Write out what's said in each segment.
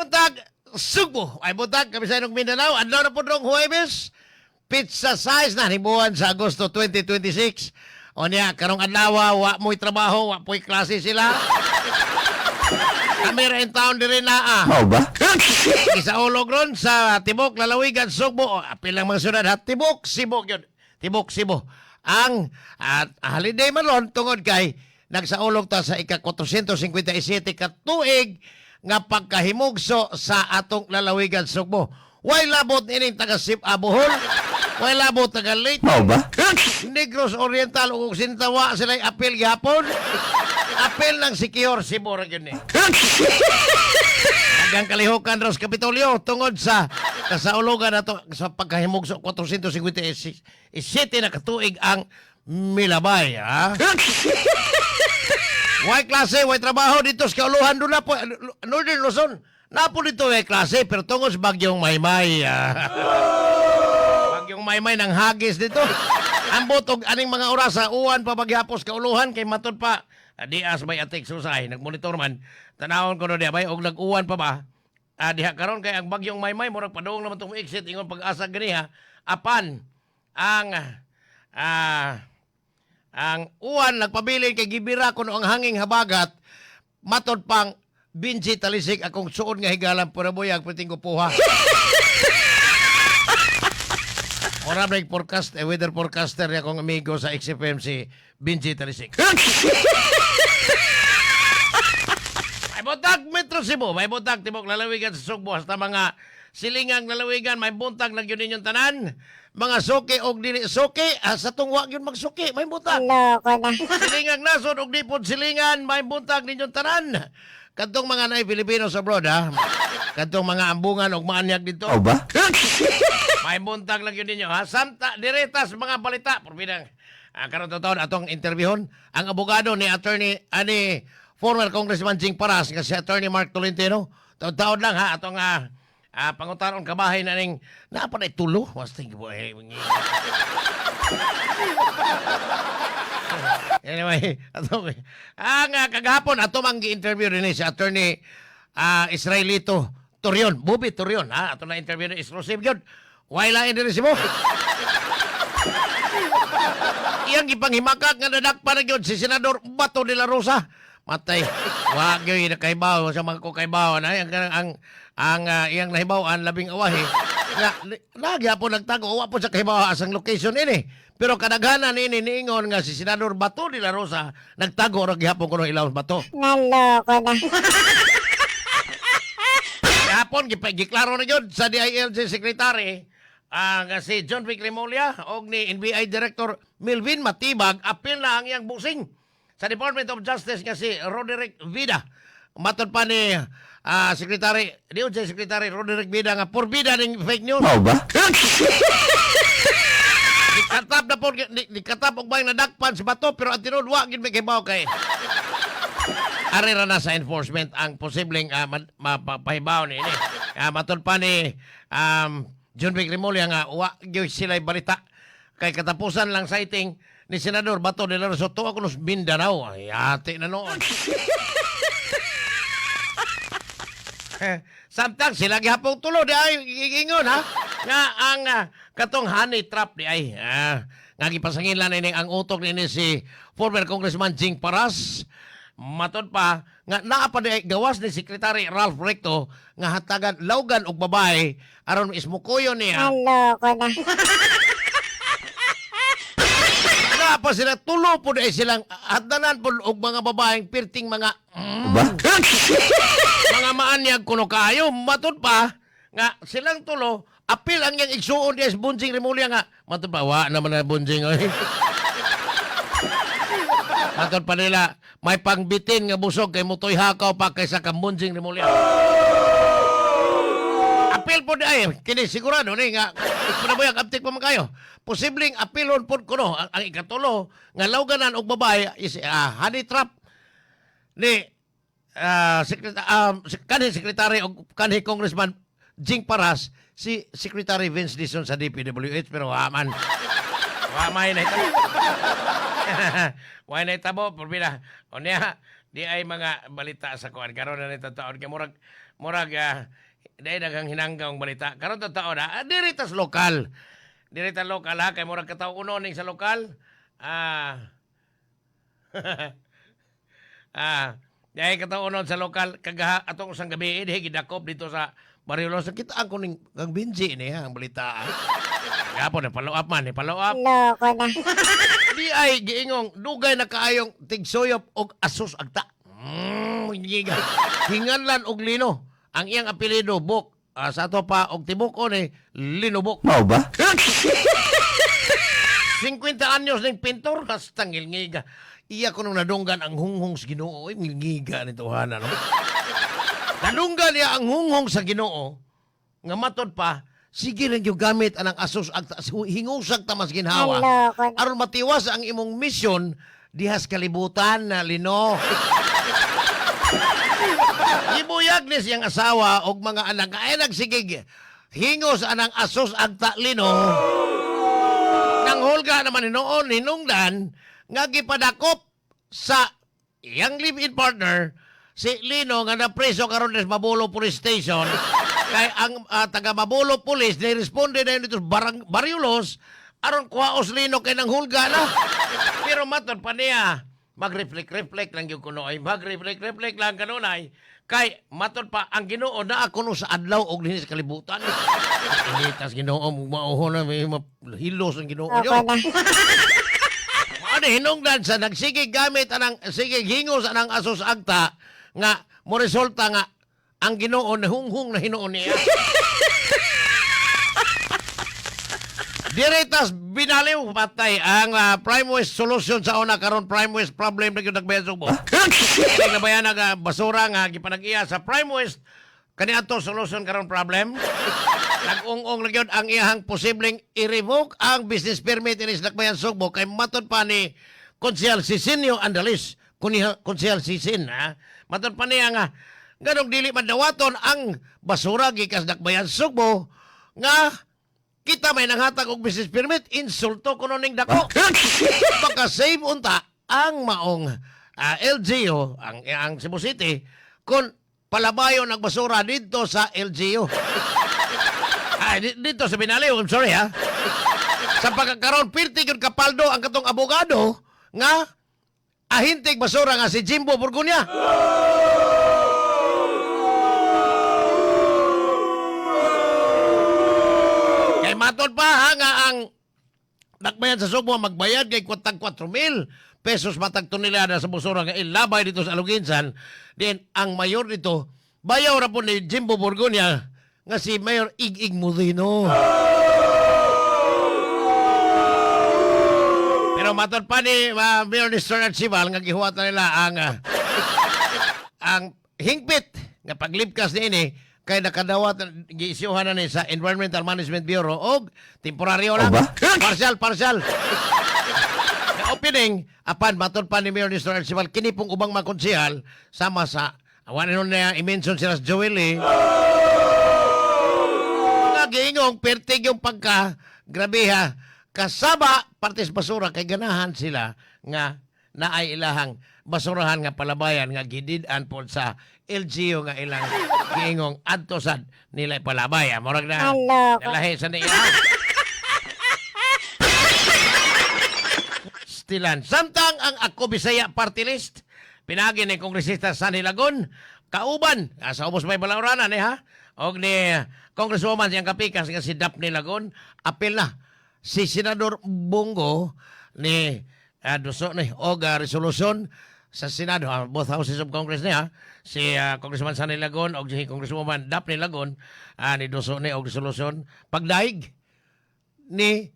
buntag, Sugbo. Ay buntag, kami sa Inong Mindanao. Adlaw na po nung Huwebes. Pizza size na himuan sa Agosto 2026. O niya, karong adlaw, wa mo'y trabaho, wa po'y klase sila. Kami rin taon din rin na Mao ba? Isa ulog ron sa Tibok, Lalawigan, Sugbo. Apil lang mga sunod ha. Tibok, Sibo yun. Tibok, Sibo. Ang holiday man ron tungod kay nagsaulog ta sa ika-457 katuig nga pagkahimugso sa atong Lalawigan, Sugbo. Way labot ining taga Bohol. Way labot taga Leyte. Mao ba? Negros Oriental ug Sintawa sila apil gihapon. Apil ng Sikior Cebu ra gyud ni. Hanggang kalihukan Ros Kapitolyo tungod sa kasaulugan nato sa pagkahimugso 457 na katuig ang milabay, ha? Way klase, way trabaho dito sa kauluhan doon na po, Northern Luzon. Napo dito way klase, pero tungod sa bagyong Maymay. Bagyong Maymay ng hagis dito. Ang botog, aning mga oras sa uwan pa bagyapos kauluhan, kay matod pa, dias may atik susay, nagmonitor man, tanawon ko no diya bay, og nag-uwan pa ba, diha karon kay ang bagyong Maymay, murag padung naman itong exit, ingon pag-asa ganiha, apan, ang uwan nagpabilin kay gibira kuno ang hanging habagat matod pang binji talisik akong suod nga higalan pura buyag puting kupuha. Ora break forecast weather forecaster ya akong amigo sa XFM si Binji Talisik. May buntag Metro Cebu, may buntag Tibok Lalawigan sa Sugbo hasta mga silingang lalawigan, may buntag na yun ninyong tanan. Mga suki og dili suki, sa tungwa yun magsuki, may buntag. Loko na. Silingang nasod og di pod silingan, may buntag ninyong tanan. Kadtong mga naay Pilipino sa abroad, ha? Kadtong mga ambungan og maanyag dito. Mao ba? May buntag lang yun ninyo, ha? Samta, diretas mga balita. Purbidang, karon taon atong interviewon ang abogado ni attorney, former Congressman Jing Paras, nga si Attorney Mark Tolentino. Taon lang, ha? Atong pangutaron kabahay na ning napanay tulo. Wasting buhay. Anyway, ang kagahapon ato mang gi-interview rin si Attorney Israelito Torion, Bobby Torion, ha? Ato na interview ni exclusive yun. Wala in rin mo. Iyang ipanghimakak nga nadakpa na yun si Senador Bato de la Rosa. Matay. Wag yun nakaibaw sa mga kukaibaw na ang iyang nahibaw ang labing awahi. Lagi po nagtago. Uwa po sa kahibaw asang location ini. Pero kadaghanan ini niingon nga si Senador Bato de la Rosa nagtago ra gihapon kuno ilaw bato. Naloko na. Gihapon giklaro na yun sa DILG Secretary nga si John Vic Remulla o ni NBI Director Melvin Matibag apil na ang iyang busing sa Department of Justice nga si Roderick Vida. Matod pa ni DOJ Secretary Roderick Vida nga porbida ning fake news. Mao ba? Katap na po, katap og bang nadakpan si Bato, pero ang tinod, wag yun may kibaw kay. Arira na sa enforcement ang posibleng mapahibaw ni ini. Matod pa ni John Vic Remulla nga, wag yun sila'y balita. Kay katapusan lang sighting ni Senador Bato de la Rosa, tuwa ko nos Mindanao. Ay, ate na noon. Samtang sila gihapong tulo di ay gigingon ha nga ang katong honey trap di ay nga gipasangilan ini ang utok ni si former Congressman Jing Paras. Matod pa nga naa pa di ay gawas ni Secretary Ralph Recto nga hatagan lawgan og babae aron ismukuyo niya. Naloko na. Naa pa sila tulo po di ay silang hatanan po og mga babaeng pirting mga Ba? mga maanyag kuno kayo, matod pa nga silang tulo apil ang yang igsuon des Bunjing Remulla nga matod pa wa naman na Bunjing oy. Matod pa nila may pangbitin nga busog kay mutoy hakaw pa kaysa kang Bunjing Remulla. Apil po di ay kini sigurado ni nga panaboyag aptik pa man kayo. Posibleng apilon po kuno ang ikatulo nga lawganan og babae is honey trap ni kanhi Secretary o kanhi Congressman Jing Paras si Secretary Vince Dizon sa DPWH pero waman wamay na ito wamay na ito po porbida o niya Di ay mga balita sa kuan karon na nito taon kay murag dahil daghang hinanggang balita. Karon to taon diri tas lokal. Diri ta lokal ha kay murag kataw uno ning sa lokal. Dahil kataw uno sa lokal kagaha atong usang gabi dihi gidakop dito sa Barrio Los. Kita ako ning kang binji ni ang balita. Gapon na follow up man, follow up. Loko na. Di ay giingong dugay na kaayong tigsoyop og asus agta. Giga. Hinganlan og lino. Ang iyang apelyido Bok. Sa ato pa og tibok o ni Lino Bok. Mao ba? 50 anyos ning pintor hasta ngilngiga. Iya ko nung nadunggan ang hunghong sa Ginoo. Oy, ngilngiga ni Tuhana no. Nadunggan niya ang hunghong sa Ginoo nga matod pa sige lang yung gamit anang asus agta hingusag ta mas ginhawa. Loko na. Aron matiwas ang imong mission dihas kalibutan na Lino. Ibuyag ni siyang asawa og mga anak ay nagsigig hingos anang asus agta Lino. Nang hulga naman hinoon hinungdan nga gipadakop sa iyang live-in partner si Lino nga napreso karon sa Mabulo Police Station. Kay ang taga Mabulo Police ni responde na dito sa Barrio Los aron kuhaos Lino kay nang hulga na. Pero matod pa niya mag-reflect lang yung kuno ay mag-reflect lang kanunay kay matod pa ang Ginoo na ako no sa adlaw og dinhi sa kalibutan. Initas Ginoo mo mauho na may hilos ang Ginoo Loko nyo. na. Ano hinungdan sa nagsigig gamit anang sigig hingos anang asos agta nga mo resulta nga ang Ginoo na hunghung na hinuon niya. Diretas binaliw patay ang Prime West solution sa una karon Prime West problem na gyud nagbayad mo. Kaya nabayan nga basura nga gipanag-iya sa Prime West kaniadto solution karon problem. Nag-ung-ung na gyud ang iyahang posibleng i-revoke ang business permit ni Lakbayan Sugbo kay matod pa ni Konsehal Sisinio Andalis. Konsehal Sisin ha. Matod pa niya nga ganong dili madawaton ang basura gikas Lakbayan Sugbo nga kita may nanghatag og business permit insulto kuno ning dako. Baka save unta ang maong LGU ang Cebu City kun palabayon ang basura dito sa LGU. Dito sa Binaliw, I'm sorry ha. Sa pagkakaroon, pirti yun kapaldo ang katong abogado nga ahintig basura nga si Jimbo Burgunya. Kay matod pa ha nga ang Lakbayan sa Sugbo magbayad kay kwatag 4,000 pesos matag tonelada sa basura nga ilabay dito sa Aluginsan. Then ang mayor dito, bayaw ra po ni Jimbo Burgunya nga si Mayor Ig Modino. Pero matod pa ni Mayor Nestor Archival nga gihuwatan nila ang hingpit nga paglibkas niini kay nakadawat giisyuhan na ni sa Environmental Management Bureau og temporaryo lang. Partial. Na opening apan matod pa ni Mayor Nestor Archival kini pong ubang mga konsehal sama sa awan na i-mention sila sa Joel giingong pertig yung pagka grabe ha kasaba partes basura kay ganahan sila nga naay ilahang basurahan nga palabayan nga gidid-an po sa LGU nga ilang giingong adtosad nila palabaya murag na Loko. lahi sa niya stilan samtang ang Ako Bisaya Party List pinagi ni Kongresista Sandy Lagon kauban sa ubos may balauranan ha og ni Congresswoman siyang kapikas nga si Daphne Lagon apel na si Senador Bongo ni duso ni og resolution sa Senado both houses of Congress niya si Congressman Sandy Lagon og si Congresswoman Daphne Lagon ni duso ni og resolution pagdaig ni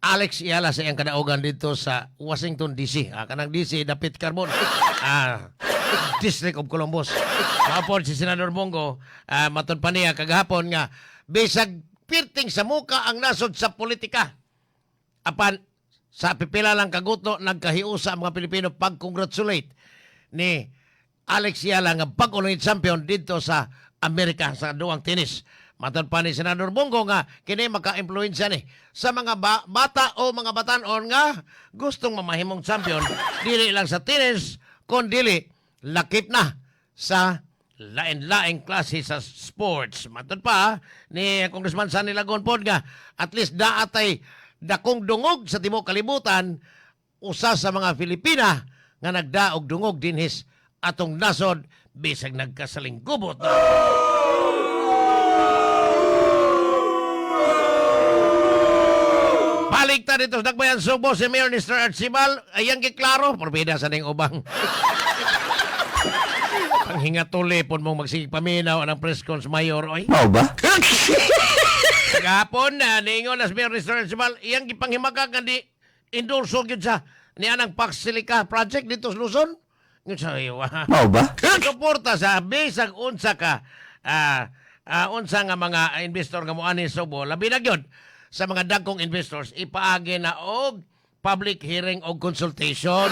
Alex Iala sa iyang kadaugan dito sa Washington DC kanang DC dapit Carbon District of Columbus. Mapon si Senador Bongo, matod pa niya kagahapon nga, bisag pirting sa muka ang nasod sa politika. Apan, sa pipila lang kaguto, nagkahiusa ang mga Pilipino pag-congratulate ni Alex Yala nga pag-Olympic champion dito sa Amerika sa duwang tennis. Matod pa ni Senador Bongo nga kini maka-impluwensya ni sa mga bata o mga batanon nga gustong mamahimong champion dili lang sa tennis kon dili lakip na sa lain-laing klase sa sports. Matod pa ni Congressman Sanny Lagon pod nga at least daatay dakong dungog sa tibuok kalibutan usa sa mga Filipina nga nagdaog dungog dinhis atong nasod bisag nagkasalinggubot na. Baligtad dito sa Dakbayan Subo si Mayor Mr. Archibald ayang giklaro porbida sa ning ubang panghingatuli po mong magsigig paminaw ng press cons mayor oy. Mao ba? Kagahapon na niingon as Mayor Mr. Archibald iyang gipanghimagak nga di endorso gyud sa ni anang Pax Silica project dito sa Luzon. Ngun sa iyo. Mao ba? Suporta sa bisag unsa ka unsa nga mga investor nga moani sa Subo labi na gyud sa mga dagkong investors ipaagi na og public hearing og consultation.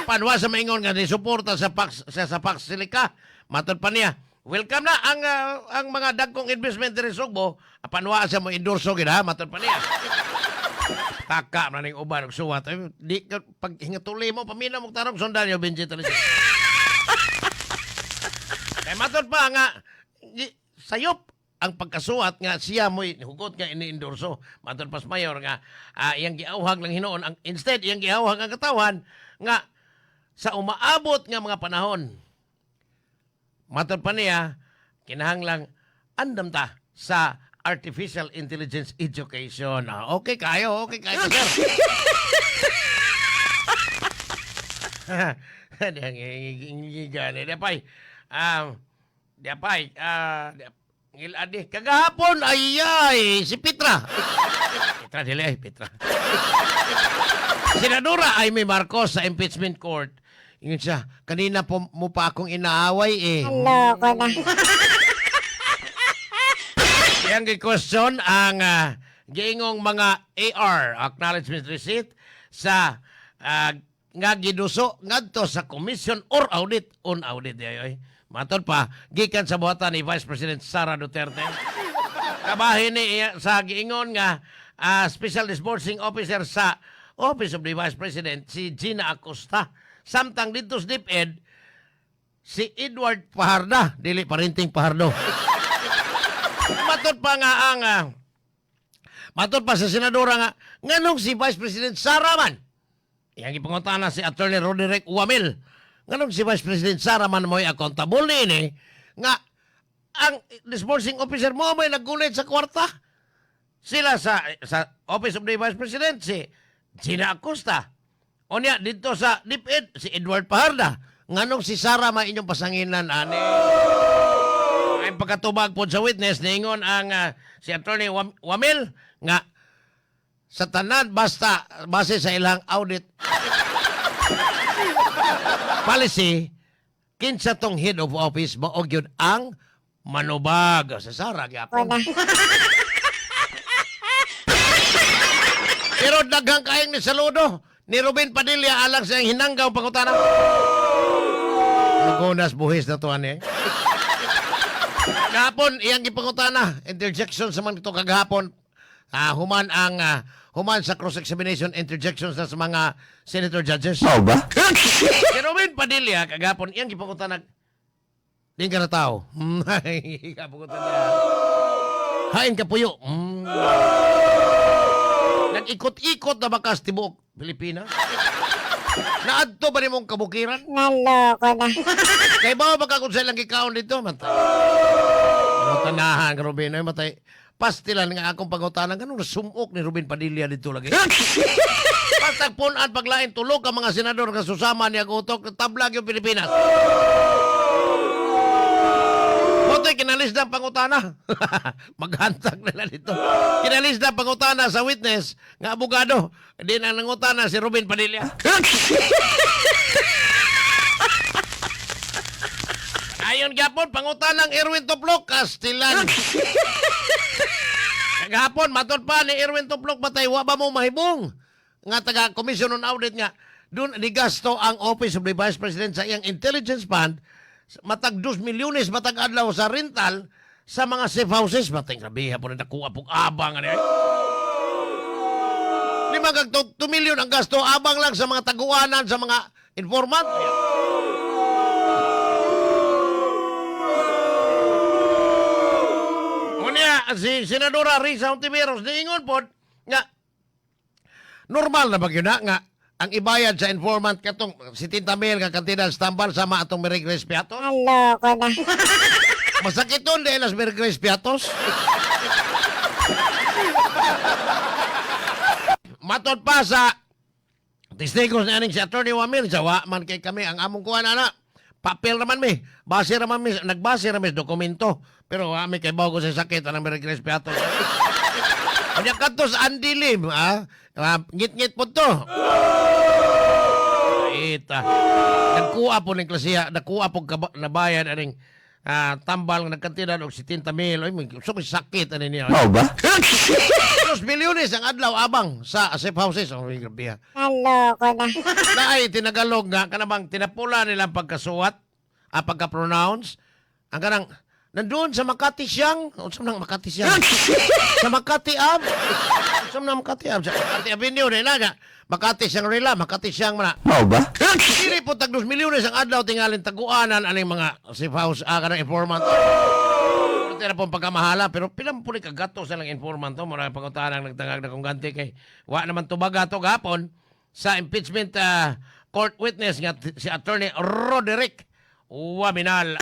Panwa sa maingon nga ni suporta sa Pax Silica matod pa niya welcome na ang mga dagkong investment diri sa Subo panwa sa mo endorso gid ha matod pa niya. Taka na ning uban og suwat. Di ka pag hingatuli mo pamina mo tarong sundalyo Benji talaga. Kay matod pa nga sayop ang pagkasuwat nga siya mo'y hugot nga ini-endorso. Matod pas mayor nga iyang giawhag lang hinoon. Instead, iyang giawhag ang katawan nga sa umaabot nga mga panahon. Matod pa niya, kinahanglang andam ta sa artificial intelligence education. Okay kayo, sir. Dapay, ngiladi. Kagahapon, ay, si Petra. Petra, dili ay, Petra. Senadora Amy Marcos sa impeachment court. Ingon siya, kanina po mo pa akong inaaway eh. Hello ko na. Yang gi-question ang giingong mga AR, acknowledgement receipt, sa nga giduso ngadto sa commission or audit on audit dayoy. Matod pa gikan sa buhatan ni Vice President Sara Duterte. Kabahin ni sa giingon nga special disbursing officer sa Office of the Vice President si Gina Acosta. Samtang dito sa DepEd si Edward Paharda, dili parinting Pahardo. Matod pa nga matod pa sa senadora nga nganong si Vice President Sara man. Yang ipangutana si Attorney Roderick Wamil. Nganong si Vice President Sara man mo'y accountable ni nga ang disbursing officer mo may nagulit sa kwarta. Sila sa Office of the Vice President si Gina Acosta. O niya dito sa DepEd si Edward Paharda. Nganong si Sara man inyong pasanginan ani. Ay pagkatubag po sa witness niingon ang si Attorney Wamil nga sa tanan basta base sa ilang audit policy kinsa tong head of office mo og yun ang manubag sa Sara Ko gyapon. na. Pero daghang kaayong ni saludo ni Ruben Padilla alang sa hinanggaw pangutana. Nagunas buhis na to ani. Gahapon iyang gipangutana interjection sa man ito kagahapon. Human sa cross-examination interjections na sa mga senator judges. Mao ba? Si Ruben Padilla kagahapon iyang gipangutana. Di ka na tao. Kapangutan niya. Hain ka puyo. Nag-ikot-ikot na bakas tibuok Pilipinas. Naadto ba ni mong kabukiran? Hello ko na. Kaya ba baka kung silang gikaon dito? Matay. Tanahan ka, Ruben. Ay, matay. Pastilan nga akong pangutanan. Ganun sumok ni Ruben Padilla dito lagi. Pagtagpunan paglain tulog ang mga senador nga susama niya utok tablag yung Pilipinas. Buti kinalis na pangutana. Maghantag nila dito. Kinalis na pangutana sa witness nga abogado. Hindi na nangutana si Ruben Padilla. Ayon gapon pangutanang Erwin Toplok Castellan. Kagahapon matod pa ni Erwin Toplok batay wa ba mo mahibong nga taga Commission on Audit nga dun ni gasto ang Office of the Vice President sa iyang intelligence fund matag 2 milyones matag adlaw sa rental sa mga safe houses matay grabe po na nakuha pong abang ani. Lima kag 2 million ang gasto abang lang sa mga taguanan sa mga informant. Unya si Senadora Risa Ontiveros diingon pod nga normal na ba yun nga ang ibayad sa informant katong 70,000 ka kantidad stambal sama atong Merry Grace Piatos. Naloko na. Masakit doon dahil las Merry Grace Piatos. Matod pa sa testigos na aning si Atty. Wamil, sawa man kay kami ang among kuha na papel naman mi. Base naman mi, nagbase naman mi dokumento. Pero kami kay bago sa sakit anang Merry Grace Piatos. Kanya katos andilim, ha? Ngit-ngit po to. Ita. Nagkuha po ng klasiya, nagkuha po nabayan aning tambal nga nagkantidad og 70,000. Ay, so may sakit ani niya. Mao ba? 2 milyones ang adlaw abang sa safe houses. Oh, grabe. Naloko na. Na ay tinagalog nga kanabang tinapula nilang pagkasuwat, pagka-pronounce. Ang kanang nandoon sa Makati Siyang, unsa nang Makati Siyang? Sa Makati Ave. Unsa nang Makati Ave? Sa Makati Avenue nila nga. Makati Siyang Rila, Makati Siyang mana. Mao ba? Dili po tag 2 milyones ang adlaw tingalin taguanan aning mga safe house kanang informant. Tira po pagkamahala pero pilang po ni kagato sa lang informant mo na pangutanan nagtangag na kung ganti kay wa naman tubaga to gapon sa impeachment court witness nga si Attorney Roderick Waminal.